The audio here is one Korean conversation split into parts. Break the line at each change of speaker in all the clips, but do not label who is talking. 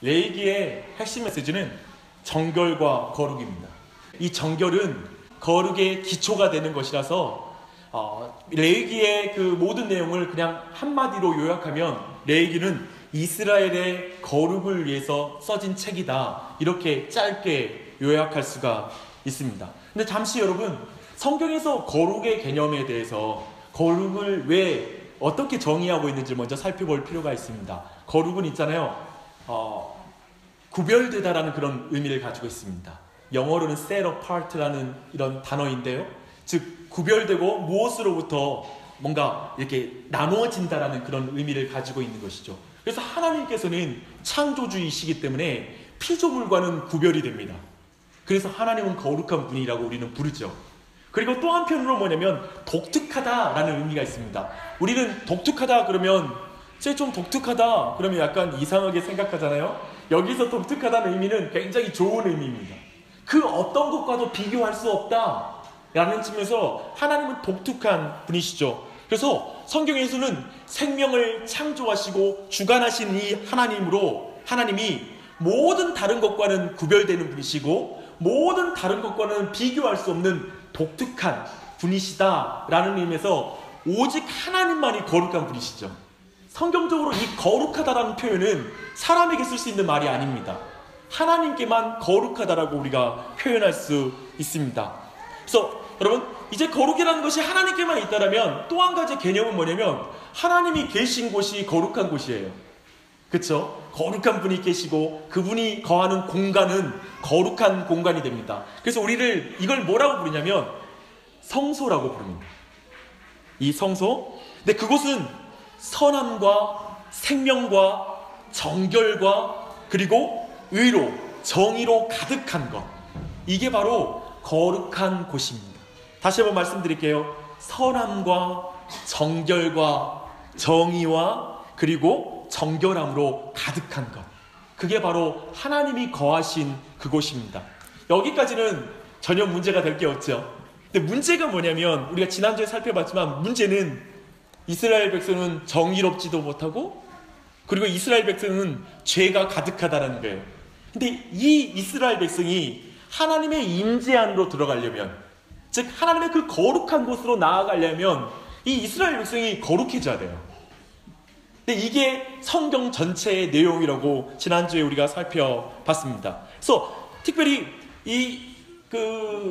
레위기의 핵심 메시지는 정결과 거룩입니다. 이 정결은 거룩의 기초가 되는 것이라서 레위기의 그 모든 내용을 그냥 한마디로 요약하면 레위기는 이스라엘의 거룩을 위해서 써진 책이다, 이렇게 짧게 요약할 수가 있습니다. 근데 잠시 여러분, 성경에서 거룩의 개념에 대해서 거룩을 왜 어떻게 정의하고 있는지 먼저 살펴볼 필요가 있습니다. 거룩은 있잖아요, 구별되다라는 그런 의미를 가지고 있습니다. 영어로는 set apart라는 이런 단어인데요, 즉 구별되고 무엇으로부터 뭔가 이렇게 나누어진다라는 그런 의미를 가지고 있는 것이죠. 그래서 하나님께서는 창조주이시기 때문에 피조물과는 구별이 됩니다. 그래서 하나님은 거룩한 분이라고 우리는 부르죠. 그리고 또 한편으로 뭐냐면 독특하다라는 의미가 있습니다. 우리는 독특하다 그러면 좀 독특하다 그러면 약간 이상하게 생각하잖아요. 여기서 독특하다는 의미는 굉장히 좋은 의미입니다. 그 어떤 것과도 비교할 수 없다라는 측면에서 하나님은 독특한 분이시죠. 그래서 성경에서는 생명을 창조하시고 주관하신 이 하나님으로, 하나님이 모든 다른 것과는 구별되는 분이시고 모든 다른 것과는 비교할 수 없는 독특한 분이시다라는 의미에서 오직 하나님만이 거룩한 분이시죠. 성경적으로 이 거룩하다라는 표현은 사람에게 쓸 수 있는 말이 아닙니다. 하나님께만 거룩하다라고 우리가 표현할 수 있습니다. 그래서 여러분, 이제 거룩이라는 것이 하나님께만 있다라면 또 한 가지 개념은 뭐냐면 하나님이 계신 곳이 거룩한 곳이에요. 그렇죠? 거룩한 분이 계시고 그분이 거하는 공간은 거룩한 공간이 됩니다. 그래서 우리를 이걸 뭐라고 부르냐면 성소라고 부릅니다. 이 성소. 근데 그곳은 선함과 생명과 정결과 그리고 의로, 정의로 가득한 것, 이게 바로 거룩한 곳입니다. 다시 한번 말씀드릴게요. 선함과 정결과 정의와 그리고 정결함으로 가득한 것, 그게 바로 하나님이 거하신 그곳입니다. 여기까지는 전혀 문제가 될 게 없죠. 근데 문제가 뭐냐면, 우리가 지난주에 살펴봤지만 문제는 이스라엘 백성은 정의롭지도 못하고 그리고 이스라엘 백성은 죄가 가득하다는 거예요. 근데 이 이스라엘 백성이 하나님의 임재 안으로 들어가려면, 즉 하나님의 그 거룩한 곳으로 나아가려면 이 이스라엘 백성이 거룩해져야 돼요. 근데 이게 성경 전체의 내용이라고 지난주에 우리가 살펴봤습니다. 그래서 특별히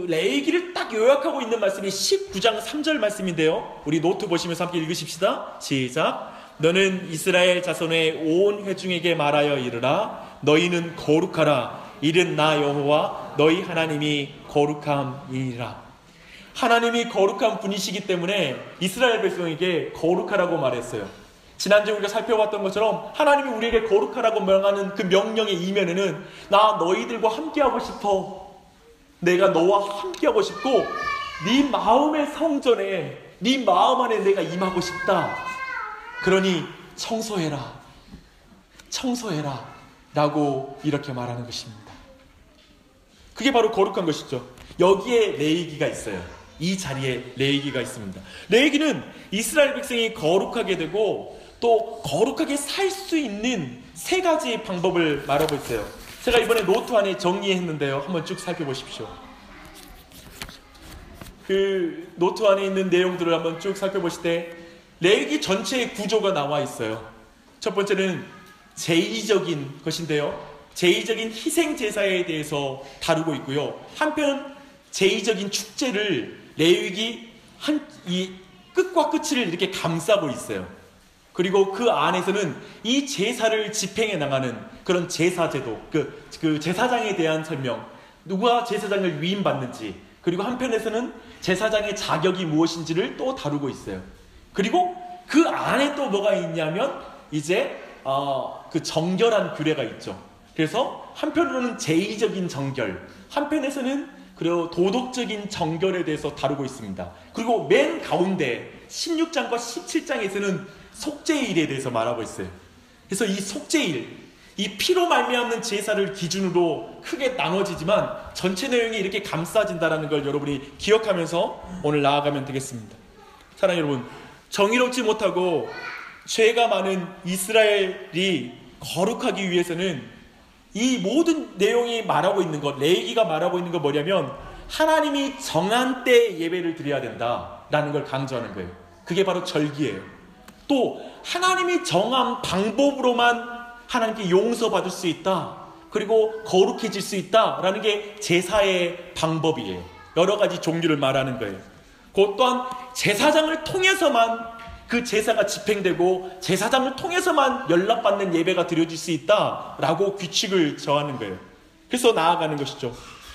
레위기를 딱 요약하고 있는 말씀이 19장 3절 말씀인데요, 우리 노트 보시면서 함께 읽으십시다. 시작. 너는 이스라엘 자손의 온 회중에게 말하여 이르라. 너희는 거룩하라. 이는 나 여호와 너희 하나님이 거룩함이니라. 하나님이 거룩한 분이시기 때문에 이스라엘 백성에게 거룩하라고 말했어요. 지난주에 우리가 살펴봤던 것처럼 하나님이 우리에게 거룩하라고 명하는 그 명령의 이면에는 나 너희들과 함께하고 싶어, 내가 너와 함께하고 싶고 네 마음의 성전에, 네 마음 안에 내가 임하고 싶다. 그러니 청소해라, 청소해라 라고 이렇게 말하는 것입니다. 그게 바로 거룩한 것이죠. 여기에 레위기가 있어요. 이 자리에 레위기가 있습니다. 레위기는 이스라엘 백성이 거룩하게 되고 또 거룩하게 살 수 있는 세 가지 방법을 말하고 있어요. 제가 이번에 노트 안에 정리했는데요, 한번 쭉 살펴보십시오. 그 노트 안에 있는 내용들을 한번 쭉 살펴보실 때 레위기 전체의 구조가 나와 있어요. 첫 번째는 제의적인 것인데요, 제의적인 희생 제사에 대해서 다루고 있고요. 한편 제의적인 축제를 레위기 이 끝과 끝을 이렇게 감싸고 있어요. 그리고 그 안에서는 이 제사를 집행해 나가는 그런 제사제도, 그 제사장에 대한 설명, 누가 제사장을 위임받는지, 그리고 한편에서는 제사장의 자격이 무엇인지를 또 다루고 있어요. 그리고 그 안에 또 뭐가 있냐면 이제 그 정결한 규례가 있죠. 그래서 한편으로는 제의적인 정결, 한편에서는 그리고 도덕적인 정결에 대해서 다루고 있습니다. 그리고 맨 가운데 16장과 17장에서는 속죄일에 대해서 말하고 있어요. 그래서 이 속죄일, 이 피로 말미암는 제사를 기준으로 크게 나눠지지만 전체 내용이 이렇게 감싸진다는 걸 여러분이 기억하면서 오늘 나아가면 되겠습니다. 사랑하는 여러분, 정의롭지 못하고 죄가 많은 이스라엘이 거룩하기 위해서는 이 모든 내용이 말하고 있는 것, 레위기가 말하고 있는 건 뭐냐면 하나님이 정한 때에 예배를 드려야 된다라는 걸 강조하는 거예요. 그게 바로 절기예요. 또 하나님이 정한 방법으로만 하나님께 용서받을 수 있다, 그리고 거룩해질 수 있다라는 게 제사의 방법이에요. 여러 가지 종류를 말하는 거예요. 그 또한 제사장을 통해서만 그 제사가 집행되고 제사장을 통해서만 연락받는 예배가 드려질 수 있다라고 규칙을 정하는 거예요. 그래서 나아가는 것이죠.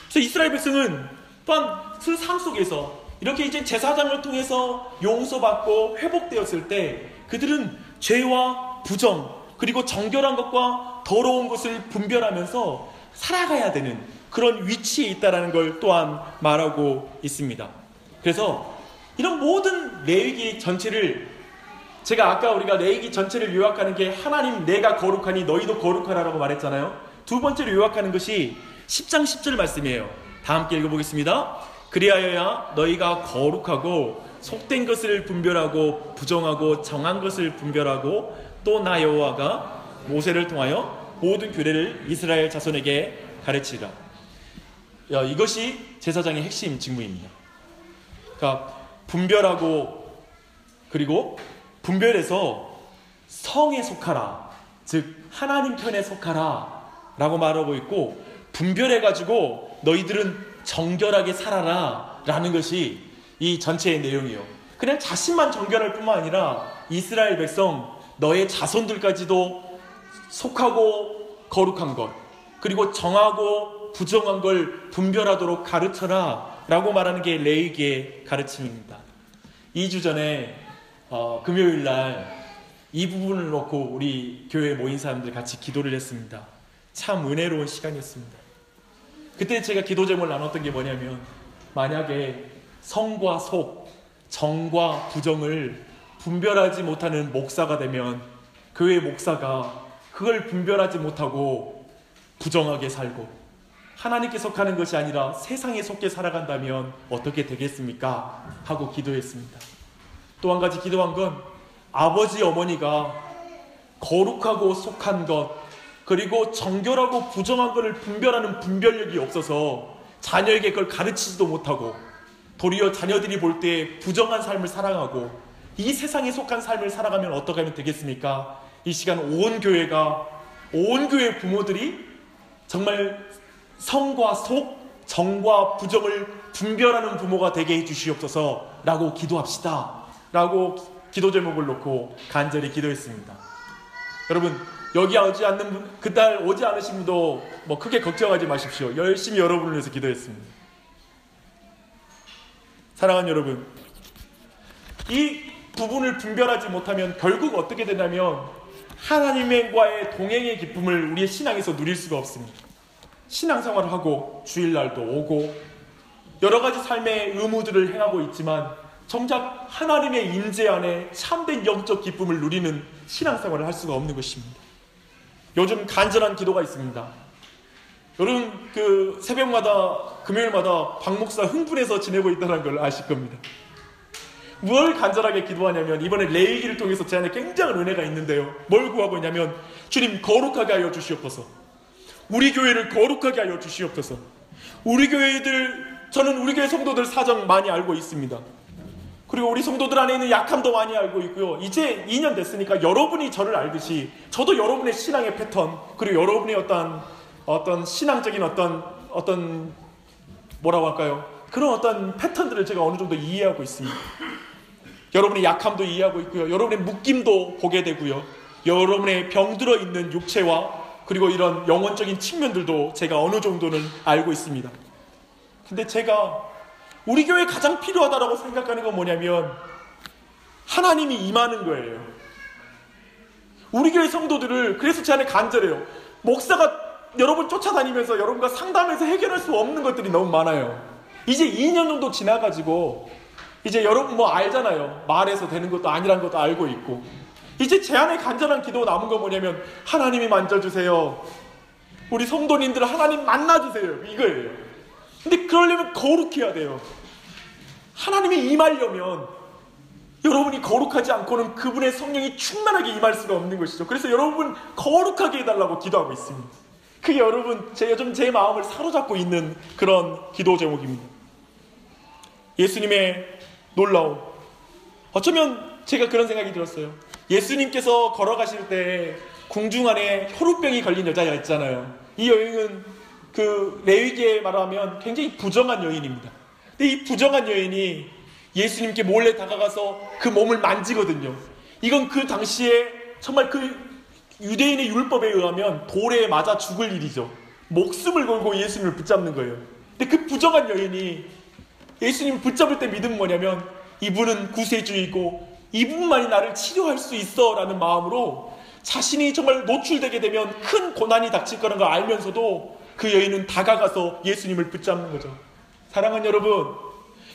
그래서 이스라엘 백성은 또한 그 삶 속에서 이렇게 이제 제사장을 통해서 용서받고 회복되었을 때 그들은 죄와 부정 그리고 정결한 것과 더러운 것을 분별하면서 살아가야 되는 그런 위치에 있다는 걸 또한 말하고 있습니다. 그래서 이런 모든 레위기 전체를, 제가 아까 우리가 레위기 전체를 요약하는 게 하나님 내가 거룩하니 너희도 거룩하라라고 말했잖아요. 두 번째로 요약하는 것이 10장 10절 말씀이에요. 다 함께 읽어보겠습니다. 그리하여야 너희가 거룩하고 속된 것을 분별하고 부정하고 정한 것을 분별하고 또 나 여호와가 모세를 통하여 모든 규례를 이스라엘 자손에게 가르치라. 이것이 제사장의 핵심 직무입니다. 그러니까 분별하고, 그리고 분별해서 성에 속하라, 즉 하나님 편에 속하라 라고 말하고 있고, 분별해가지고 너희들은 정결하게 살아라 라는 것이 이 전체의 내용이에요. 그냥 자신만 정결할 뿐만 아니라 이스라엘 백성 너의 자손들까지도 속하고 거룩한 것, 그리고 정하고 부정한 걸 분별하도록 가르쳐라 라고 말하는 게 레위기의 가르침입니다. 2주 전에 금요일 날 이 부분을 놓고 우리 교회에 모인 사람들 같이 기도를 했습니다. 참 은혜로운 시간이었습니다. 그때 제가 기도 제목을 나눴던 게 뭐냐면, 만약에 성과 속, 정과 부정을 분별하지 못하는 목사가 되면 교회 목사가 그걸 분별하지 못하고 부정하게 살고 하나님께 속하는 것이 아니라 세상에 속게 살아간다면 어떻게 되겠습니까? 하고 기도했습니다. 또 한 가지 기도한 건, 아버지 어머니가 거룩하고 속한 것, 그리고 정결하고 부정한 것을 분별하는 분별력이 없어서 자녀에게 그걸 가르치지도 못하고 도리어 자녀들이 볼 때 부정한 삶을 살아가고 이 세상에 속한 삶을 살아가면 어떻게 하면 되겠습니까? 이 시간 온 교회 부모들이 정말 성과 속, 정과 부정을 분별하는 부모가 되게 해주시옵소서 라고 기도합시다 라고 기도 제목을 놓고 간절히 기도했습니다. 여러분, 여기 오지 않는 분, 그날 오지 않으신 분도 뭐 크게 걱정하지 마십시오. 열심히 여러분을 위해서 기도했습니다. 사랑하는 여러분, 이 부분을 분별하지 못하면 결국 어떻게 되냐면 하나님과의 동행의 기쁨을 우리의 신앙에서 누릴 수가 없습니다. 신앙생활을 하고 주일날도 오고 여러 가지 삶의 의무들을 행하고 있지만 정작 하나님의 임재 안에 참된 영적 기쁨을 누리는 신앙생활을 할 수가 없는 것입니다. 요즘 간절한 기도가 있습니다. 여러분, 그 새벽마다 금요일마다 박 목사 흥분해서 지내고 있다는 걸 아실 겁니다. 뭘 간절하게 기도하냐면, 이번에 레위기를 통해서 제 안에 굉장한 은혜가 있는데요, 뭘 구하고 있냐면, 주님 거룩하게 하여 주시옵소서. 우리 교회를 거룩하게 하여 주시옵소서. 저는 우리 교회 성도들 사정 많이 알고 있습니다. 그리고 우리 성도들 안에 있는 약함도 많이 알고 있고요. 이제 2년 됐으니까 여러분이 저를 알듯이 저도 여러분의 신앙의 패턴, 그리고 여러분의 어떤 신앙적인 어떤 뭐라고 할까요? 그런 어떤 패턴들을 제가 어느 정도 이해하고 있습니다. 여러분의 약함도 이해하고 있고요. 여러분의 묶임도 보게 되고요. 여러분의 병들어 있는 육체와 그리고 이런 영혼적인 측면들도 제가 어느 정도는 알고 있습니다. 근데 제가 우리 교회에 가장 필요하다고 생각하는 건 뭐냐면 하나님이 임하는 거예요. 우리 교회 성도들을, 그래서 제 안에 간절해요. 목사가 여러분 쫓아다니면서 여러분과 상담해서 해결할 수 없는 것들이 너무 많아요. 이제 2년 정도 지나가지고 이제 여러분 뭐 알잖아요. 말해서 되는 것도 아니란 것도 알고 있고, 이제 제 안에 간절한 기도 남은 건 뭐냐면 하나님이 만져주세요. 우리 성도님들 하나님 만나주세요. 이거예요. 근데 그러려면 거룩해야 돼요. 하나님이 임하려면 여러분이 거룩하지 않고는 그분의 성령이 충만하게 임할 수가 없는 것이죠. 그래서 여러분 거룩하게 해달라고 기도하고 있습니다. 그게 여러분 요즘 제 마음을 사로잡고 있는 그런 기도 제목입니다. 예수님의 놀라움. 어쩌면 제가 그런 생각이 들었어요. 예수님께서 걸어가실 때 궁중 안에 혈우병이 걸린 여자가 있잖아요. 이 여인은 그 레위기에 말하면 굉장히 부정한 여인입니다. 근데 이 부정한 여인이 예수님께 몰래 다가가서 그 몸을 만지거든요. 이건 그 당시에 정말 그 유대인의 율법에 의하면 돌에 맞아 죽을 일이죠. 목숨을 걸고 예수님을 붙잡는 거예요. 근데 그 부정한 여인이 예수님을 붙잡을 때 믿은 뭐냐면 이분은 구세주이고 이분만이 나를 치료할 수 있어 라는 마음으로 자신이 정말 노출되게 되면 큰 고난이 닥칠 거라는 걸 알면서도 그 여인은 다가가서 예수님을 붙잡는 거죠. 사랑하는 여러분,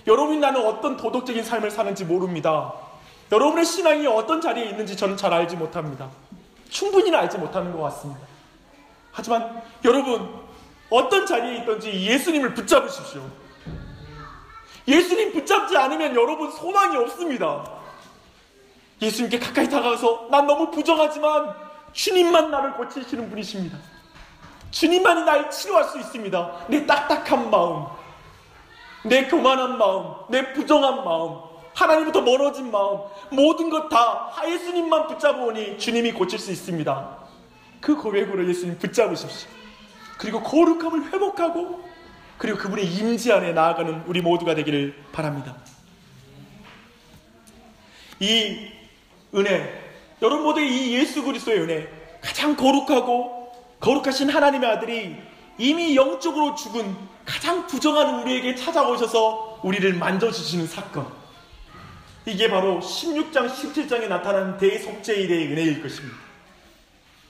여러분이 나는 어떤 도덕적인 삶을 사는지 모릅니다. 여러분의 신앙이 어떤 자리에 있는지 저는 잘 알지 못합니다. 충분히는 알지 못하는 것 같습니다. 하지만 여러분, 어떤 자리에 있든지 예수님을 붙잡으십시오. 예수님 붙잡지 않으면 여러분 소망이 없습니다. 예수님께 가까이 다가가서 난 너무 부정하지만 주님만 나를 고치시는 분이십니다. 주님만이 날 치료할 수 있습니다. 내 딱딱한 마음, 내 교만한 마음, 내 부정한 마음, 하나님부터 멀어진 마음, 모든 것 다 예수님만 붙잡으니 주님이 고칠 수 있습니다. 그 고백으로 예수님 붙잡으십시오. 그리고 거룩함을 회복하고 그리고 그분의 임재 안에 나아가는 우리 모두가 되기를 바랍니다. 이 은혜, 여러분 모두의 이 예수 그리스도의 은혜, 가장 거룩하신 하나님의 아들이 이미 영적으로 죽은 가장 부정한 우리에게 찾아오셔서 우리를 만져주시는 사건, 이게 바로 16장 17장에 나타난 대속죄일의 은혜일 것입니다.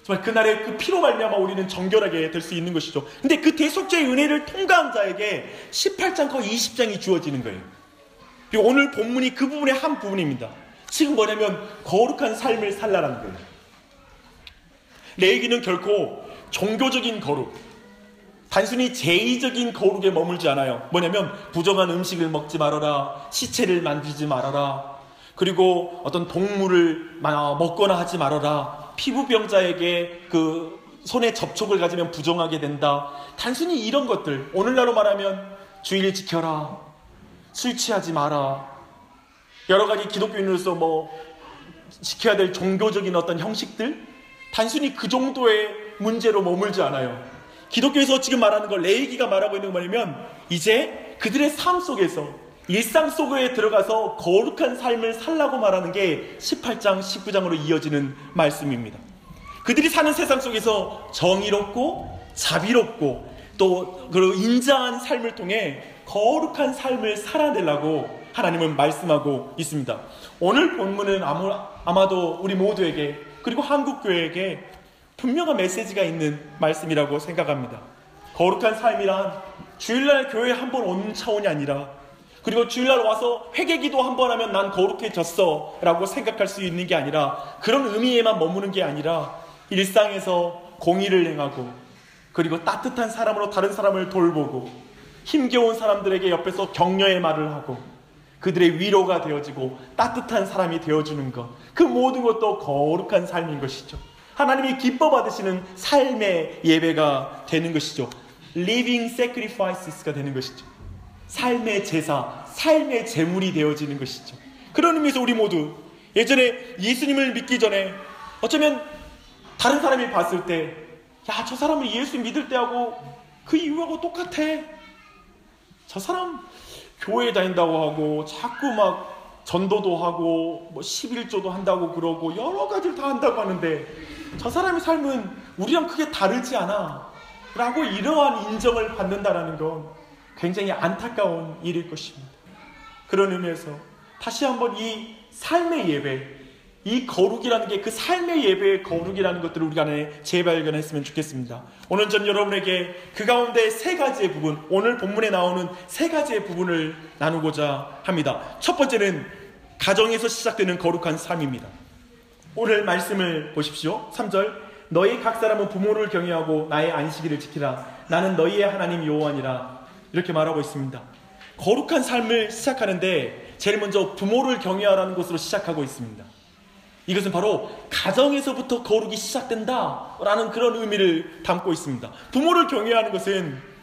정말 그날의 그 피로 말미암아 우리는 정결하게 될 수 있는 것이죠. 근데 그 대속죄의 은혜를 통과한 자에게 18장과 20장이 주어지는 거예요. 그리고 오늘 본문이 그 부분의 한 부분입니다. 지금 뭐냐면 거룩한 삶을 살라라는 거예요. 레위기는 결코 종교적인 거룩, 단순히 제의적인 거룩에 머물지 않아요. 뭐냐면 부정한 음식을 먹지 말아라, 시체를 만지지 말아라, 그리고 어떤 동물을 먹거나 하지 말아라, 피부병자에게 그 손에 접촉을 가지면 부정하게 된다. 단순히 이런 것들, 오늘날로 말하면 주일 지켜라, 술 취하지 마라, 여러 가지 기독교인으로서 지켜야 될 종교적인 어떤 형식들, 단순히 그 정도의 문제로 머물지 않아요. 기독교에서 지금 말하는 걸, 레위기가 말하고 있는 건 뭐냐면 이제 그들의 삶 속에서, 일상 속에 들어가서 거룩한 삶을 살라고 말하는 게 18장 19장으로 이어지는 말씀입니다. 그들이 사는 세상 속에서 정의롭고 자비롭고 또 그 인자한 삶을 통해 거룩한 삶을 살아내려고 하나님은 말씀하고 있습니다. 오늘 본문은 아마도 우리 모두에게, 그리고 한국교회에게 분명한 메시지가 있는 말씀이라고 생각합니다. 거룩한 삶이란 주일날 교회에 한 번 오는 차원이 아니라, 그리고 주일날 와서 회개기도 한 번 하면 난 거룩해졌어 라고 생각할 수 있는 게 아니라, 그런 의미에만 머무는 게 아니라 일상에서 공의를 행하고, 그리고 따뜻한 사람으로 다른 사람을 돌보고, 힘겨운 사람들에게 옆에서 격려의 말을 하고 그들의 위로가 되어지고 따뜻한 사람이 되어주는 것, 그 모든 것도 거룩한 삶인 것이죠. 하나님이 기뻐 받으시는 삶의 예배가 되는 것이죠. Living sacrifices가 되는 것이죠. 삶의 제사, 삶의 제물이 되어지는 것이죠. 그런 의미에서 우리 모두 예전에 예수님을 믿기 전에 어쩌면 다른 사람이 봤을 때, 야, 저 사람은 예수 믿을 때하고 그 이후하고 똑같아, 저 사람 교회 다닌다고 하고 자꾸 막 전도도 하고 11조도 한다고 그러고 여러 가지를 다 한다고 하는데 저 사람의 삶은 우리랑 크게 다르지 않아 라고 이러한 인정을 받는다는 건 굉장히 안타까운 일일 것입니다. 그런 의미에서 다시 한번 이 삶의 예배, 이 거룩이라는 게 그 삶의 예배의 거룩이라는 것들을 우리가 안에 재발견했으면 좋겠습니다. 오늘 전 여러분에게 그 가운데 세 가지의 부분, 오늘 본문에 나오는 세 가지의 부분을 나누고자 합니다. 첫 번째는 가정에서 시작되는 거룩한 삶입니다. 오늘 말씀을 보십시오. 3절, 너희 각 사람은 부모를 경외하고 나의 안식일을 지키라. 나는 너희의 하나님 여호와니라. 이렇게 말하고 있습니다. 거룩한 삶을 시작하는데 제일 먼저 부모를 경외하라는 것으로 시작하고 있습니다. 이것은 바로 가정에서부터 거룩이 시작된다라는 그런 의미를 담고 있습니다. 부모를 경외하는 것은,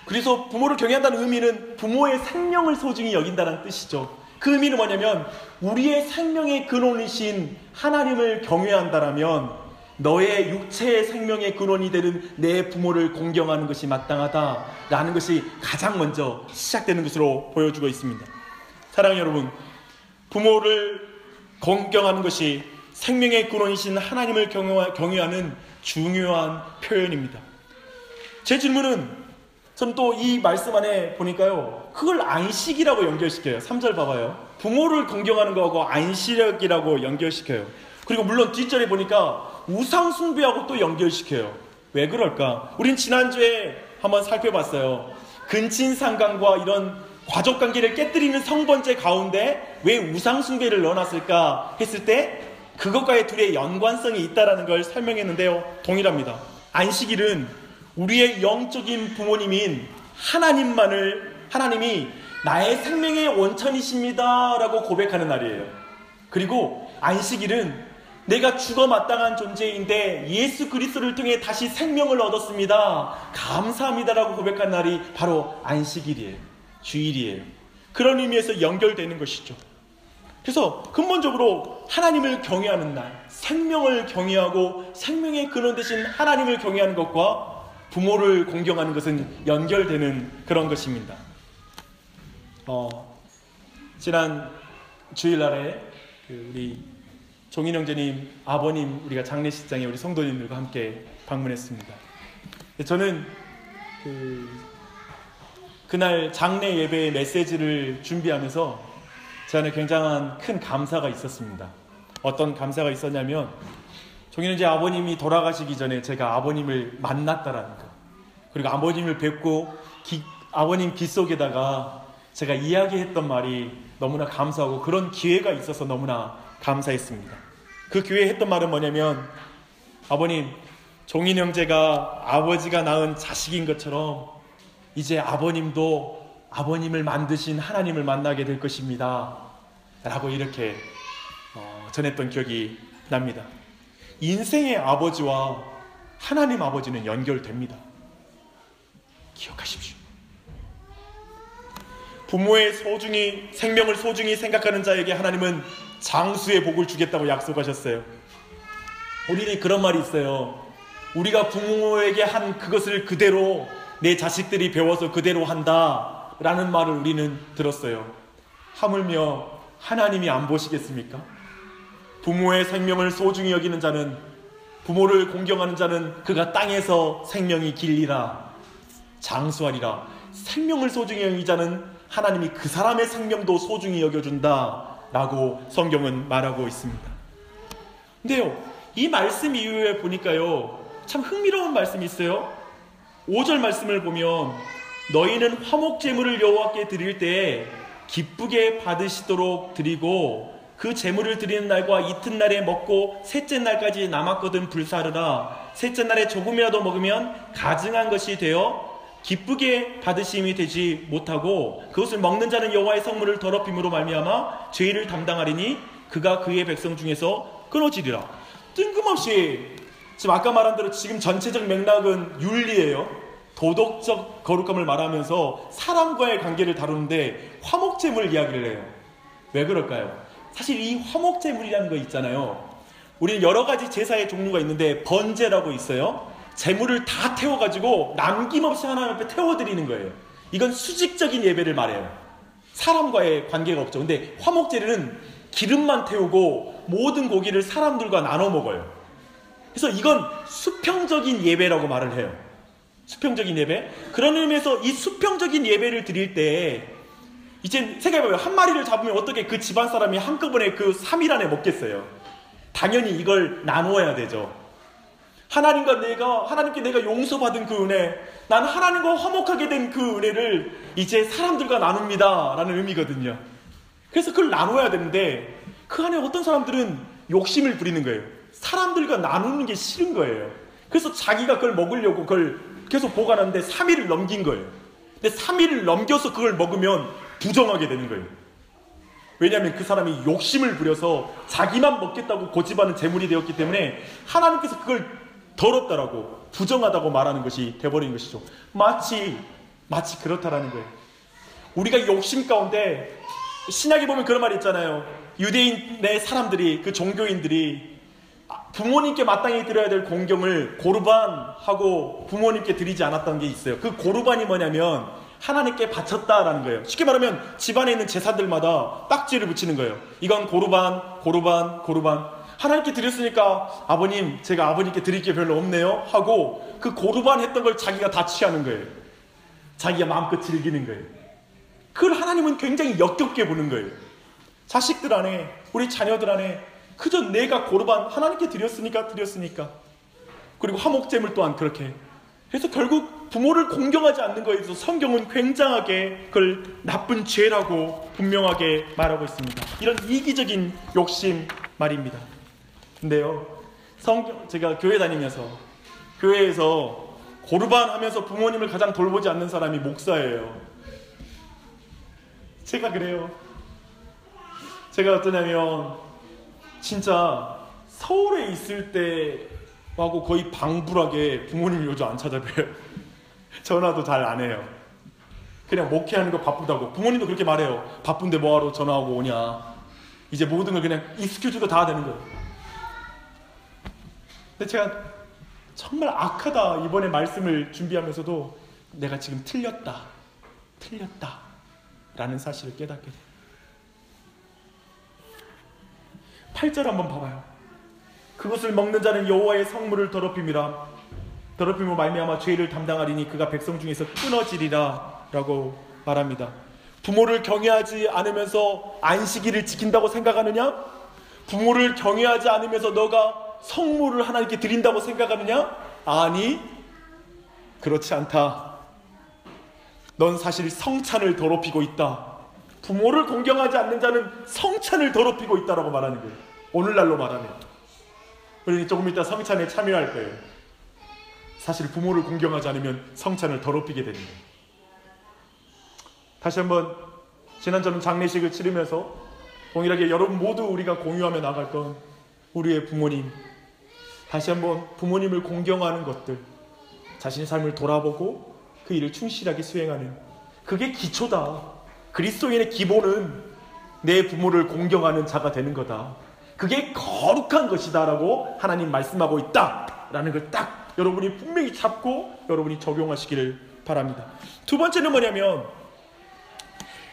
그래서 부모를 경외한다는 의미는 부모의 생명을 소중히 여긴다는 뜻이죠. 그 의미는 뭐냐면 우리의 생명의 근원이신 하나님을 경외한다라면 너의 육체의 생명의 근원이 되는 내 부모를 공경하는 것이 마땅하다라는 것이 가장 먼저 시작되는 것으로 보여주고 있습니다. 사랑하는 여러분, 부모를 공경하는 것이 생명의 근원이신 하나님을 경외하는 중요한 표현입니다. 제 질문은, 저는 또 이 말씀 안에 보니까요, 그걸 안식이라고 연결시켜요. 3절 봐봐요. 부모를 공경하는 거하고 안식이라고 연결시켜요. 그리고 물론 뒷절에 보니까 우상 숭배하고 또 연결시켜요. 왜 그럴까? 우린 지난주에 한번 살펴봤어요. 근친상간과 이런 가족관계를 깨뜨리는 성번제 가운데 왜 우상 숭배를 넣어놨을까 했을 때 그것과의 둘의 연관성이 있다는 걸 설명했는데요, 동일합니다. 안식일은 우리의 영적인 부모님인 하나님이 나의 생명의 원천이십니다 라고 고백하는 날이에요. 그리고 안식일은 내가 죽어 마땅한 존재인데 예수 그리스도를 통해 다시 생명을 얻었습니다, 감사합니다 라고 고백한 날이 바로 안식일이에요. 주일이에요. 그런 의미에서 연결되는 것이죠. 그래서 근본적으로 하나님을 경외하는 날, 생명을 경외하고 생명의 근원 되신 하나님을 경외하는 것과 부모를 공경하는 것은 연결되는 그런 것입니다. 지난 주일날에 우리 종인 형제님 아버님 우리가 장례식장에 우리 성도님들과 함께 방문했습니다. 저는 그날 장례 예배의 메시지를 준비하면서 제 안에 굉장한 큰 감사가 있었습니다. 어떤 감사가 있었냐면, 종인 형제 아버님이 돌아가시기 전에 제가 아버님을 만났다라는 것, 그리고 아버님을 뵙고 아버님 귓속에다가 제가 이야기했던 말이 너무나 감사하고 그런 기회가 있어서 너무나 감사했습니다. 그 기회에 했던 말은 뭐냐면, 아버님, 종인 형제가 아버지가 낳은 자식인 것처럼 이제 아버님도 아버님을 만드신 하나님을 만나게 될 것입니다 라고 이렇게 전했던 기억이 납니다. 인생의 아버지와 하나님 아버지는 연결됩니다. 기억하십시오. 부모의 생명을 소중히 생각하는 자에게 하나님은 장수의 복을 주겠다고 약속하셨어요. 우리는 그런 말이 있어요. 우리가 부모에게 한 그것을 그대로 내 자식들이 배워서 그대로 한다 라는 말을 우리는 들었어요. 하물며 하나님이 안 보시겠습니까? 부모의 생명을 소중히 여기는 자는, 부모를 공경하는 자는 그가 땅에서 생명이 길리라, 장수하리라. 생명을 소중히 여기는 자는 하나님이 그 사람의 생명도 소중히 여겨준다 라고 성경은 말하고 있습니다. 근데요, 이 말씀 이후에 보니까요, 참 흥미로운 말씀이 있어요. 5절 말씀을 보면, 너희는 화목제물을 여호와께 드릴 때 기쁘게 받으시도록 드리고 그 제물을 드리는 날과 이튿날에 먹고 셋째 날까지 남았거든 불사르라. 셋째 날에 조금이라도 먹으면 가증한 것이 되어 기쁘게 받으심이 되지 못하고 그것을 먹는 자는 여호와의 성물을 더럽힘으로 말미암아 죄를 담당하리니 그가 그의 백성 중에서 끊어지리라. 뜬금없이 지금 아까 말한 대로 지금 전체적 맥락은 윤리예요. 도덕적 거룩함을 말하면서 사람과의 관계를 다루는데 화목제물 이야기를 해요. 왜 그럴까요? 사실 이 화목제물이라는 거 있잖아요. 우리는 여러 가지 제사의 종류가 있는데 번제라고 있어요. 제물을 다 태워가지고 남김없이 하나님 앞에 태워드리는 거예요. 이건 수직적인 예배를 말해요. 사람과의 관계가 없죠. 근데 화목제는 기름만 태우고 모든 고기를 사람들과 나눠 먹어요. 그래서 이건 수평적인 예배라고 말을 해요. 수평적인 예배. 그런 의미에서 이 수평적인 예배를 드릴 때 이제 생각해봐요. 한 마리를 잡으면 어떻게 그 집안 사람이 한꺼번에 그 3일 안에 먹겠어요? 당연히 이걸 나누어야 되죠. 하나님께 내가 용서받은 그 은혜, 난 하나님과 화목하게 된 그 은혜를 이제 사람들과 나눕니다 라는 의미거든요. 그래서 그걸 나눠야 되는데 그 안에 어떤 사람들은 욕심을 부리는 거예요. 사람들과 나누는 게 싫은 거예요. 그래서 자기가 그걸 먹으려고 그걸 계속 보관하는데 3일을 넘긴 거예요. 근데 3일을 넘겨서 그걸 먹으면 부정하게 되는 거예요. 왜냐하면 그 사람이 욕심을 부려서 자기만 먹겠다고 고집하는 재물이 되었기 때문에 하나님께서 그걸 더럽다라고 부정하다고 말하는 것이 돼버린 것이죠. 마치 그렇다라는 거예요. 우리가 욕심 가운데 신약에 보면 그런 말이 있잖아요. 유대인의 사람들이, 그 종교인들이 부모님께 마땅히 드려야 될 공경을 고르반하고 부모님께 드리지 않았던 게 있어요. 그 고르반이 뭐냐면 하나님께 바쳤다라는 거예요. 쉽게 말하면 집안에 있는 제사들마다 딱지를 붙이는 거예요. 이건 고르반. 하나님께 드렸으니까 아버님, 제가 아버님께 드릴 게 별로 없네요 하고 그 고르반 했던 걸 자기가 다 취하는 거예요. 자기가 마음껏 즐기는 거예요. 그걸 하나님은 굉장히 역겹게 보는 거예요. 자식들 안에, 우리 자녀들 안에 그저 내가 고르반 하나님께 드렸으니까. 그리고 화목제물 또한 그렇게. 그래서 결국 부모를 공경하지 않는 것에 대해서 성경은 굉장하게 그걸 나쁜 죄라고 분명하게 말하고 있습니다. 이런 이기적인 욕심 말입니다. 근데요, 제가 교회 다니면서 교회에서 고르반 하면서 부모님을 가장 돌보지 않는 사람이 목사예요. 제가 그래요. 제가 어떠냐면 진짜 서울에 있을 때하고 거의 방불하게 부모님이 요즘 안 찾아봬요. 전화도 잘 안 해요. 그냥 목회하는 거 바쁘다고. 부모님도 그렇게 말해요. 바쁜데 뭐하러 전화하고 오냐. 이제 모든 걸 그냥 익스큐즈가 다 되는 거예요. 근데 제가 정말 악하다, 이번에 말씀을 준비하면서도 내가 지금 틀렸다 라는 사실을 깨닫게 돼요. 8절 한번 봐봐요. 그것을 먹는 자는 여호와의 성물을 더럽힘이라. 더럽힘으로 말미암아 죄를 담당하리니 그가 백성 중에서 끊어지리라 라고 말합니다. 부모를 경외하지 않으면서 안식일을 지킨다고 생각하느냐? 부모를 경외하지 않으면서 너가 성물을 하나님께 드린다고 생각하느냐? 아니, 그렇지 않다. 넌 사실 성찬을 더럽히고 있다. 부모를 공경하지 않는 자는 성찬을 더럽히고 있다라고 말하는 거예요. 오늘날로 말하면. 우리 조금 이따 성찬에 참여할 거예요. 사실 부모를 공경하지 않으면 성찬을 더럽히게 되는 거예요. 다시 한번, 지난 저는 장례식을 치르면서 동일하게 여러분 모두 우리가 공유하며 나갈 건 우리의 부모님. 다시 한번 부모님을 공경하는 것들, 자신의 삶을 돌아보고 그 일을 충실하게 수행하는, 그게 기초다. 그리스도인의 기본은 내 부모를 공경하는 자가 되는 거다. 그게 거룩한 것이다 라고 하나님 말씀하고 있다 라는 걸 딱 여러분이 분명히 잡고 여러분이 적용하시기를 바랍니다. 두 번째는 뭐냐면,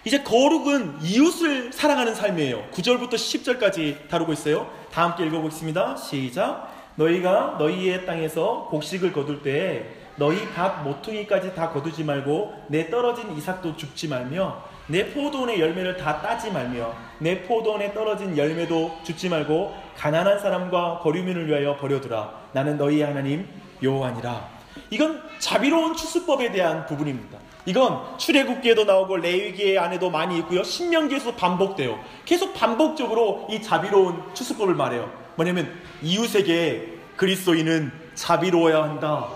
이제 거룩은 이웃을 사랑하는 삶이에요. 9절부터 10절까지 다루고 있어요. 다 함께 읽어보겠습니다. 시작. 너희가 너희의 땅에서 곡식을 거둘 때에 너희 밭 모퉁이까지 다 거두지 말고 내 떨어진 이삭도 줍지 말며 내 포도원의 열매를 다 따지 말며 내 포도원에 떨어진 열매도 줍지 말고 가난한 사람과 거류민을 위하여 버려두라. 나는 너희의 하나님 여호와니라. 이건 자비로운 추수법에 대한 부분입니다. 이건 출애굽기에도 나오고 레위기 안에도 많이 있고요. 신명기에서 반복돼요. 계속 반복적으로 이 자비로운 추수법을 말해요. 뭐냐면 이웃에게 그리스도인은 자비로워야 한다.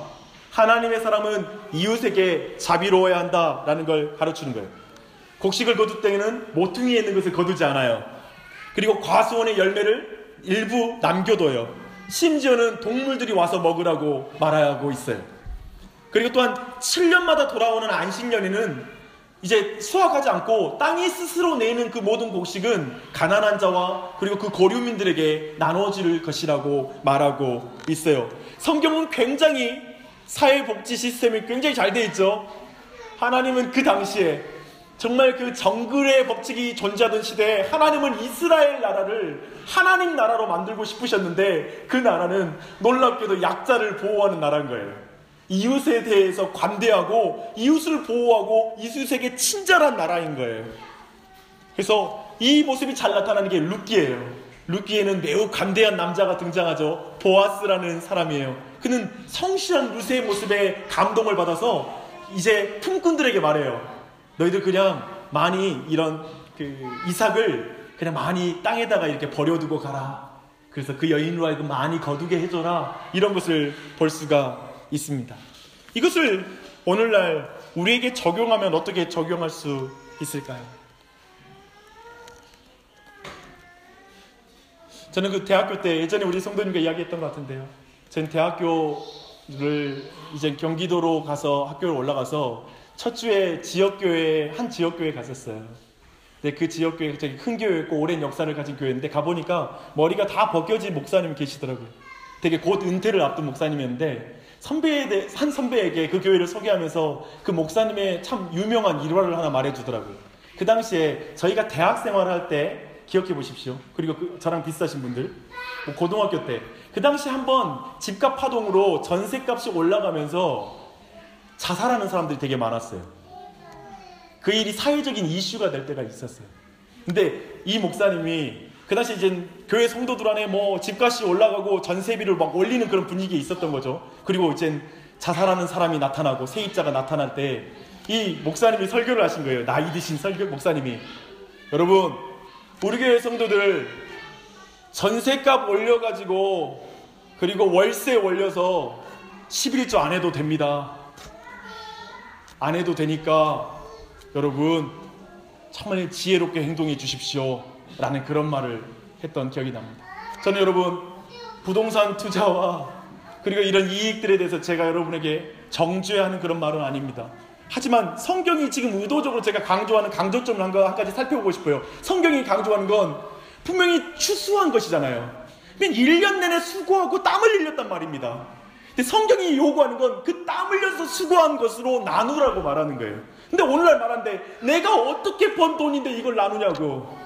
하나님의 사람은 이웃에게 자비로워야 한다라는 걸 가르치는 거예요. 곡식을 거둘 때에는 모퉁이에 있는 것을 거두지 않아요. 그리고 과수원의 열매를 일부 남겨둬요. 심지어는 동물들이 와서 먹으라고 말하고 있어요. 그리고 또한 7년마다 돌아오는 안식년에는 이제 수확하지 않고 땅이 스스로 내는 그 모든 곡식은 가난한 자와 그리고 그 거류민들에게 나눠질 것이라고 말하고 있어요. 성경은 굉장히 사회복지 시스템이 굉장히 잘 돼 있죠. 하나님은 그 당시에 정말 그 정글의 법칙이 존재하던 시대에 하나님은 이스라엘 나라를 하나님 나라로 만들고 싶으셨는데 그 나라는 놀랍게도 약자를 보호하는 나라인 거예요. 이웃에 대해서 관대하고 이웃을 보호하고 이웃에게 친절한 나라인 거예요. 그래서 이 모습이 잘 나타나는 게 룻기예요. 룻기에는 매우 관대한 남자가 등장하죠. 보아스라는 사람이에요. 그는 성실한 룻의 모습에 감동을 받아서 이제 품꾼들에게 말해요. 너희들 그냥 많이 이런 이삭을 그냥 많이 땅에다가 이렇게 버려두고 가라. 그래서 그 여인으로 하여금 많이 거두게 해줘라. 이런 것을 볼 수가 있습니다. 이것을 오늘날 우리에게 적용하면 어떻게 적용할 수 있을까요? 저는 그 대학교 때 예전에 우리 성도님과 이야기했던 것 같은데요. 저는 대학교를 이제 경기도로 가서 학교를 올라가서 첫 주에 한 지역교회에 갔었어요. 근데 그 지역교회가 되게 큰 교회였고 오랜 역사를 가진 교회인데 가보니까 머리가 다 벗겨진 목사님이 계시더라고요. 되게 곧 은퇴를 앞둔 목사님이었는데 한 선배에게 그 교회를 소개하면서 그 목사님의 참 유명한 일화를 하나 말해주더라고요. 그 당시에 저희가 대학 생활을 할 때 기억해 보십시오. 그리고 저랑 비슷하신 분들 고등학교 때 그 당시 한번 집값 파동으로 전셋값이 올라가면서 자살하는 사람들이 되게 많았어요. 그 일이 사회적인 이슈가 될 때가 있었어요. 근데 이 목사님이 그 당시 이제 교회 성도들 안에 뭐 집값이 올라가고 전세비를 막 올리는 그런 분위기에 있었던 거죠. 그리고 이제 자살하는 사람이 나타나고 세입자가 나타날 때 이 목사님이 설교를 하신 거예요. 나이 드신 목사님이. 여러분, 우리 교회 성도들 전세값 올려가지고 그리고 월세 올려서 11조 안 해도 됩니다. 안 해도 되니까 여러분 정말 지혜롭게 행동해 주십시오 라는 그런 말을 했던 기억이 납니다. 저는 여러분 부동산 투자와 그리고 이런 이익들에 대해서 제가 여러분에게 정죄하는 그런 말은 아닙니다. 하지만 성경이 지금 의도적으로 제가 강조하는 강조점을 한 가지 살펴보고 싶어요. 성경이 강조하는 건 분명히 추수한 것이잖아요. 1년 내내 수고하고 땀을 흘렸단 말입니다. 근데 성경이 요구하는 건 그 땀 흘려서 수고한 것으로 나누라고 말하는 거예요. 근데 오늘날 말하는데 내가 어떻게 번 돈인데 이걸 나누냐고,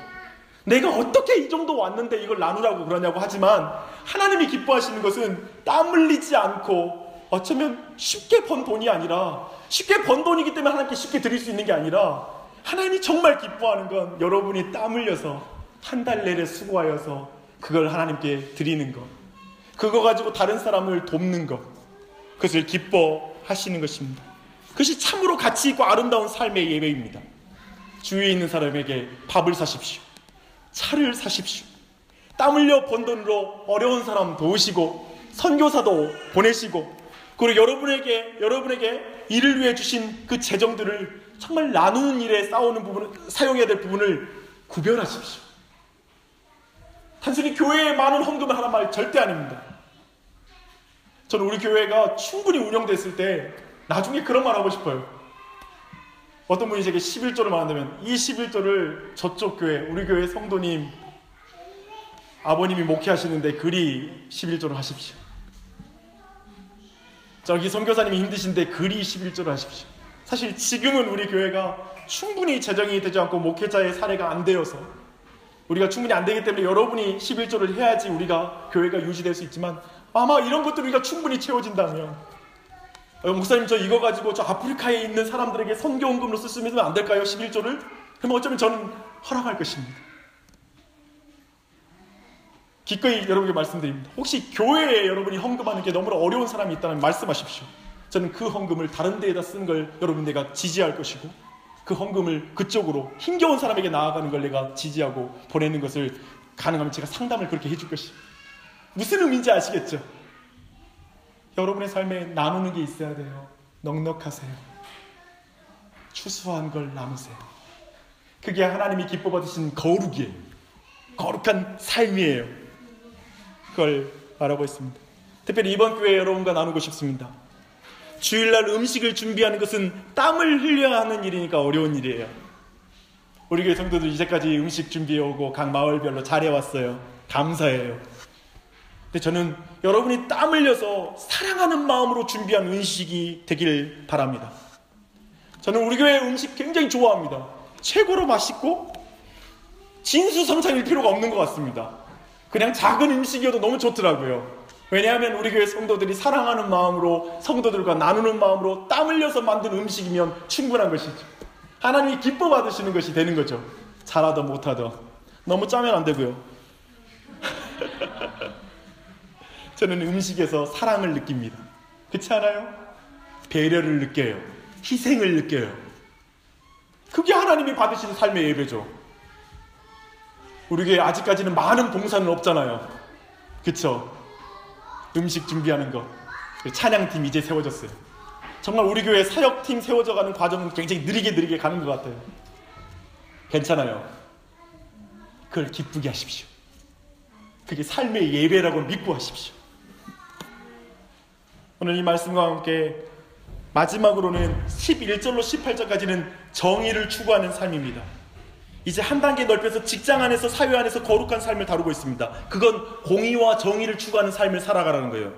내가 어떻게 이 정도 왔는데 이걸 나누라고 그러냐고 하지만 하나님이 기뻐하시는 것은 땀 흘리지 않고 어쩌면 쉽게 번 돈이 아니라, 쉽게 번 돈이기 때문에 하나님께 쉽게 드릴 수 있는 게 아니라 하나님이 정말 기뻐하는 건 여러분이 땀 흘려서 한 달 내내 수고하여서 그걸 하나님께 드리는 것, 그거 가지고 다른 사람을 돕는 것, 그것을 기뻐하시는 것입니다. 그것이 참으로 가치 있고 아름다운 삶의 예배입니다. 주위에 있는 사람에게 밥을 사십시오. 차를 사십시오. 땀 흘려 번 돈으로 어려운 사람 도우시고 선교사도 보내시고 그리고 여러분에게 일을 위해 주신 그 재정들을 정말 나누는 일에 사용해야 될 부분을 구별하십시오. 단순히 교회에 많은 헌금을 하란 말 절대 아닙니다. 저는 우리 교회가 충분히 운영됐을 때 나중에 그런 말 하고 싶어요. 어떤 분이 제게 11조를 말한다면 이 11조를 저쪽 교회, 우리 교회 성도님 아버님이 목회하시는데 그리 11조를 하십시오. 저기 선교사님이 힘드신데 그리 11조를 하십시오. 사실 지금은 우리 교회가 충분히 재정이 되지 않고 목회자의 사례가 안 되어서 우리가 충분히 안 되기 때문에 여러분이 11조를 해야지 우리가 교회가 유지될 수 있지만 아마 이런 것들 우리가 충분히 채워진다면 목사님 저 이거 가지고 저 아프리카에 있는 사람들에게 선교헌금으로 쓰시면 안 될까요? 11조를? 그러면 어쩌면 저는 허락할 것입니다. 기꺼이 여러분에게 말씀드립니다. 혹시 교회에 여러분이 헌금하는 게 너무나 어려운 사람이 있다면 말씀하십시오. 저는 그 헌금을 다른 데에다 쓰는 걸 여러분 내가 지지할 것이고 그 헌금을 그쪽으로 힘겨운 사람에게 나아가는 걸 내가 지지하고 보내는 것을 가능하면 제가 상담을 그렇게 해줄 것입니다. 무슨 의미인지 아시겠죠? 여러분의 삶에 나누는 게 있어야 돼요. 넉넉하세요. 추수한 걸 나누세요. 그게 하나님이 기뻐 받으신 거룩이에요. 거룩한 삶이에요. 그걸 말하고 있습니다. 특별히 이번 교회에 여러분과 나누고 싶습니다. 주일날 음식을 준비하는 것은 땀을 흘려야 하는 일이니까 어려운 일이에요. 우리 교회 성도들 이제까지 음식 준비해오고 각 마을별로 잘해왔어요. 감사해요. 근데 저는 여러분이 땀 흘려서 사랑하는 마음으로 준비한 음식이 되길 바랍니다. 저는 우리 교회 음식 굉장히 좋아합니다. 최고로 맛있고 진수성찬일 필요가 없는 것 같습니다. 그냥 작은 음식이어도 너무 좋더라고요. 왜냐하면 우리 교회 성도들이 사랑하는 마음으로 성도들과 나누는 마음으로 땀 흘려서 만든 음식이면 충분한 것이죠. 하나님이 기뻐 받으시는 것이 되는 거죠. 잘하든 못하든. 너무 짜면 안 되고요. 저는 음식에서 사랑을 느낍니다. 그렇지 않아요? 배려를 느껴요. 희생을 느껴요. 그게 하나님이 받으시는 삶의 예배죠. 우리 교회 아직까지는 많은 봉사는 없잖아요. 그쵸? 음식 준비하는 거. 찬양팀 이제 세워졌어요. 정말 우리 교회 사역팀 세워져가는 과정은 굉장히 느리게 가는 것 같아요. 괜찮아요. 그걸 기쁘게 하십시오. 그게 삶의 예배라고 믿고 하십시오. 오늘 이 말씀과 함께 마지막으로는 11절로 18절까지는 정의를 추구하는 삶입니다. 이제 한 단계 넓혀서 직장 안에서, 사회 안에서 거룩한 삶을 다루고 있습니다. 그건 공의와 정의를 추구하는 삶을 살아가라는 거예요.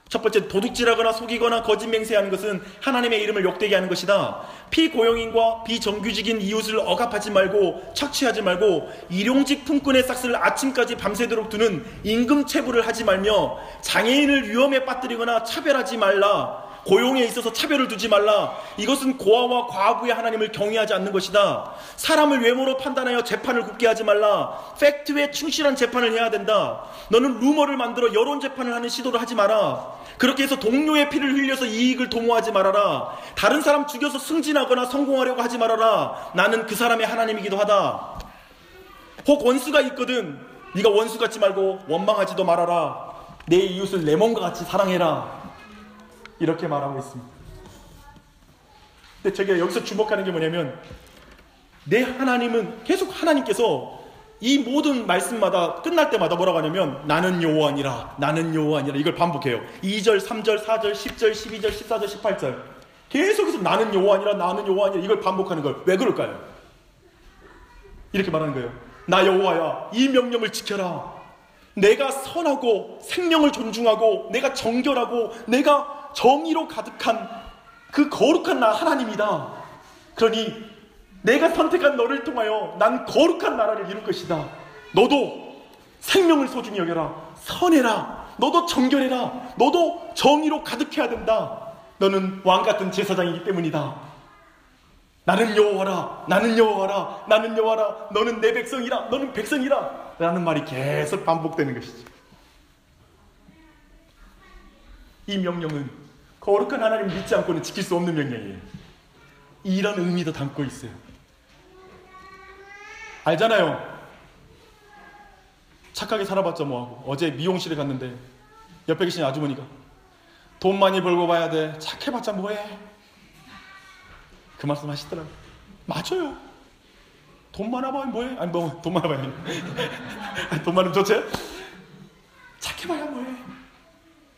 첫 번째, 도둑질하거나 속이거나 거짓 맹세하는 것은 하나님의 이름을 욕되게 하는 것이다. 피고용인과 비정규직인 이웃을 억압하지 말고 착취하지 말고 일용직 품꾼의 싹스를 아침까지 밤새도록 두는 임금체불을 하지 말며 장애인을 위험에 빠뜨리거나 차별하지 말라. 고용에 있어서 차별을 두지 말라. 이것은 고아와 과부의 하나님을 경외하지 않는 것이다. 사람을 외모로 판단하여 재판을 굽게 하지 말라. 팩트에 충실한 재판을 해야 된다. 너는 루머를 만들어 여론 재판을 하는 시도를 하지 마라. 그렇게 해서 동료의 피를 흘려서 이익을 도모하지 말아라. 다른 사람 죽여서 승진하거나 성공하려고 하지 말아라. 나는 그 사람의 하나님이기도 하다. 혹 원수가 있거든 네가 원수 같지 말고 원망하지도 말아라. 내 이웃을 내 몸과 같이 사랑해라. 이렇게 말하고 있습니다. 근데 제가 여기서 주목하는 게 뭐냐면, 내 하나님은 계속 하나님께서 이 모든 말씀마다 끝날 때마다 뭐라고 하냐면 나는 여호와니라, 나는 여호와니라, 이걸 반복해요. 2절, 3절, 4절, 10절, 12절, 14절, 18절 계속해서 나는 여호와니라, 나는 여호와니라, 이걸 반복하는 걸 왜 그럴까요? 이렇게 말하는 거예요. 나 여호와야, 이 명령을 지켜라. 내가 선하고 생명을 존중하고 내가 정결하고 내가 정의로 가득한 그 거룩한 나 하나님이다. 그러니 내가 선택한 너를 통하여 난 거룩한 나라를 이룰 것이다. 너도 생명을 소중히 여겨라. 선해라. 너도 정결해라. 너도 정의로 가득해야 된다. 너는 왕같은 제사장이기 때문이다. 나는 여호와라, 나는 여호와라, 나는 여호와라. 너는 내 백성이라, 너는 백성이라 라는 말이 계속 반복되는 것이죠. 이 명령은 거룩한 하나님을 믿지 않고는 지킬 수 없는 명령이에요. 이런 의미도 담고 있어요. 알잖아요. 착하게 살아봤자 뭐하고. 어제 미용실에 갔는데 옆에 계신 아주머니가 돈 많이 벌고 봐야 돼, 착해봤자 뭐해. 그 말씀 하시더라고요. 맞아요. 돈 많아봐야 뭐해. 아니 뭐 돈 많아봐야 돈 많으면 좋지. 착해봐야 뭐해.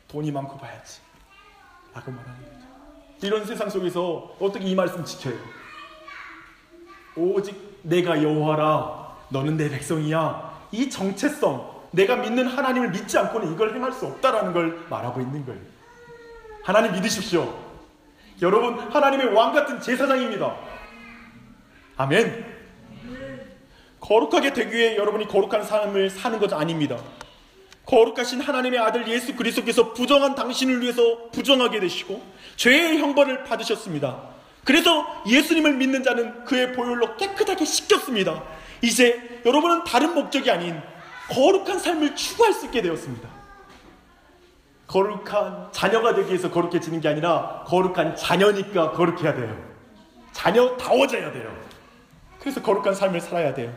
돈이 많고 봐야지 라고 말하는 거죠. 이런 세상 속에서 어떻게 이 말씀 지켜요? 오직 내가 여호와라, 너는 내 백성이야. 이 정체성, 내가 믿는 하나님을 믿지 않고는 이걸 행할 수 없다라는 걸 말하고 있는 거예요. 하나님 믿으십시오. 여러분 하나님의 왕같은 제사장입니다. 아멘. 거룩하게 되기 위해 여러분이 거룩한 삶을 사는 것 아닙니다. 거룩하신 하나님의 아들 예수 그리스도께서 부정한 당신을 위해서 부정하게 되시고 죄의 형벌을 받으셨습니다. 그래서 예수님을 믿는 자는 그의 보혈로 깨끗하게 씻겼습니다. 이제 여러분은 다른 목적이 아닌 거룩한 삶을 추구할 수 있게 되었습니다. 거룩한 자녀가 되기 위해서 거룩해지는 게 아니라 거룩한 자녀니까 거룩해야 돼요. 자녀다워져야 돼요. 그래서 거룩한 삶을 살아야 돼요.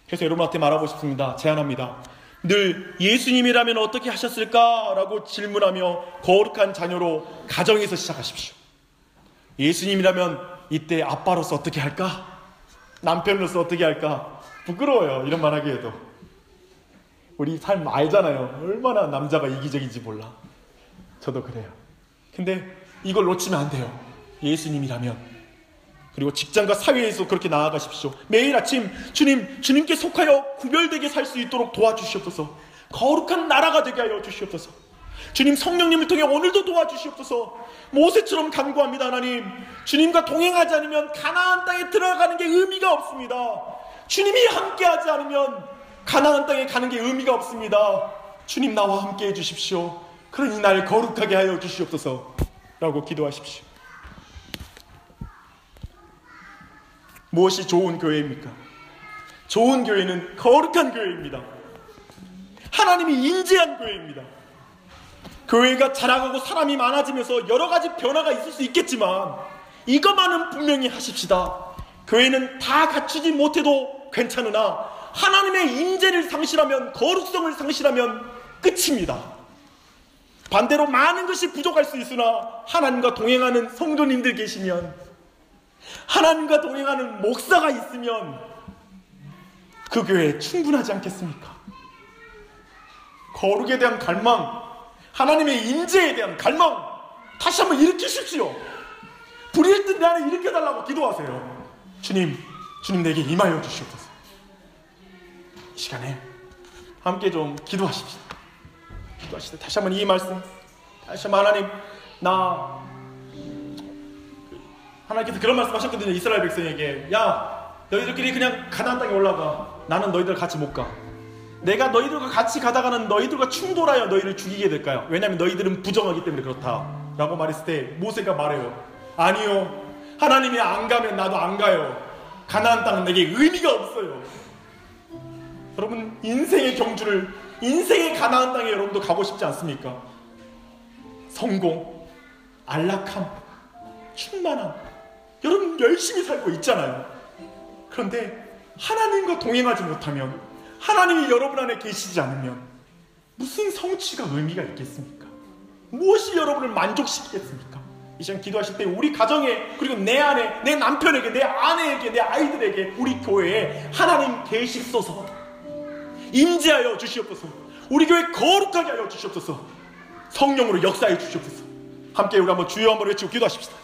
그래서 여러분한테 말하고 싶습니다. 제안합니다. 늘 예수님이라면 어떻게 하셨을까라고 질문하며 거룩한 자녀로 가정에서 시작하십시오. 예수님이라면 이때 아빠로서 어떻게 할까? 남편으로서 어떻게 할까? 부끄러워요, 이런 말 하기에도. 우리 삶 알잖아요. 얼마나 남자가 이기적인지 몰라. 저도 그래요. 근데 이걸 놓치면 안 돼요. 예수님이라면. 그리고 직장과 사회에서 그렇게 나아가십시오. 매일 아침 주님께 속하여 구별되게 살 수 있도록 도와주시옵소서. 거룩한 나라가 되게 하여 주시옵소서. 주님 성령님을 통해 오늘도 도와주시옵소서. 모세처럼 간구합니다. 하나님, 주님과 동행하지 않으면 가나안 땅에 들어가는 게 의미가 없습니다. 주님이 함께하지 않으면 가나안 땅에 가는 게 의미가 없습니다. 주님 나와 함께 해주십시오. 그러니 날 거룩하게 하여 주시옵소서 라고 기도하십시오. 무엇이 좋은 교회입니까? 좋은 교회는 거룩한 교회입니다. 하나님이 인재한 교회입니다. 교회가 자라가고 사람이 많아지면서 여러 가지 변화가 있을 수 있겠지만 이것만은 분명히 하십시다. 교회는 다 갖추지 못해도 괜찮으나 하나님의 인재를 상실하면, 거룩성을 상실하면 끝입니다. 반대로 많은 것이 부족할 수 있으나 하나님과 동행하는 성도님들 계시면, 하나님과 동행하는 목사가 있으면 그 교회 충분하지 않겠습니까?
거룩에 대한 갈망, 하나님의 임재에 대한 갈망 다시 한번 일으키십시오. 불일 듯 내 안에 일으켜달라고 기도하세요. 주님 내게 임하여 주시옵소서. 이 시간에 함께 좀 기도하십시다. 기도하시다. 다시 한번 이 말씀, 다시 한번 하나님, 하나님께서 그런 말씀하셨거든요. 이스라엘 백성에게, 야 너희들끼리 그냥 가나안 땅에 올라가. 나는 너희들 같이 못 가. 내가 너희들과 같이 가다가는 너희들과 충돌하여 너희를 죽이게 될까요? 왜냐하면 너희들은 부정하기 때문에 그렇다 라고 말했을 때 모세가 말해요. 아니요, 하나님이 안 가면 나도 안 가요. 가나안 땅은 내게 의미가 없어요. 여러분, 인생의 경주를, 인생의 가나안 땅에 여러분도 가고 싶지 않습니까? 성공, 안락함, 충만함, 여러분 열심히 살고 있잖아요. 그런데 하나님과 동행하지 못하면, 하나님이 여러분 안에 계시지 않으면 무슨 성취가 의미가 있겠습니까? 무엇이 여러분을 만족시키겠습니까? 이 시간 기도하실 때 우리 가정에, 그리고 내 안에, 내 남편에게, 내 아내에게, 내 아이들에게, 우리 교회에 하나님 계시소서, 임재하여 주시옵소서, 우리 교회 거룩하게 하여 주시옵소서, 성령으로 역사해 주시옵소서. 함께 우리 한번 주여 한번 외치고 기도하십시다.